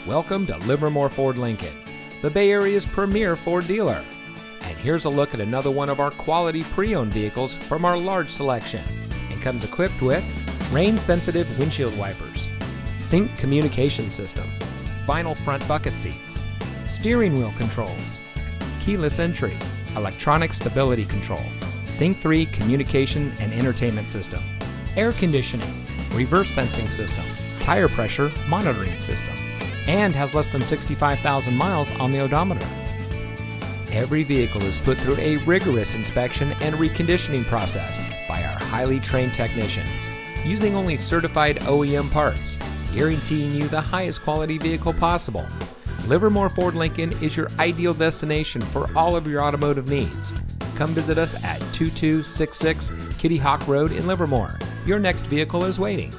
Welcome to Livermore Ford Lincoln, the Bay Area's premier Ford dealer. And here's a look at another one of our quality pre-owned vehicles from our large selection, and comes equipped with rain-sensitive windshield wipers, sync communication system, vinyl front bucket seats, steering wheel controls, keyless entry, electronic stability control, Sync 3 communication and entertainment system, air conditioning, reverse sensing system, tire pressure monitoring system, and has less than 65,000 miles on the odometer. Every vehicle is put through a rigorous inspection and reconditioning process by our highly trained technicians, using only certified OEM parts, guaranteeing you the highest quality vehicle possible. Livermore Ford Lincoln is your ideal destination for all of your automotive needs. Come visit us at 2266 Kittyhawk Road in Livermore. Your next vehicle is waiting.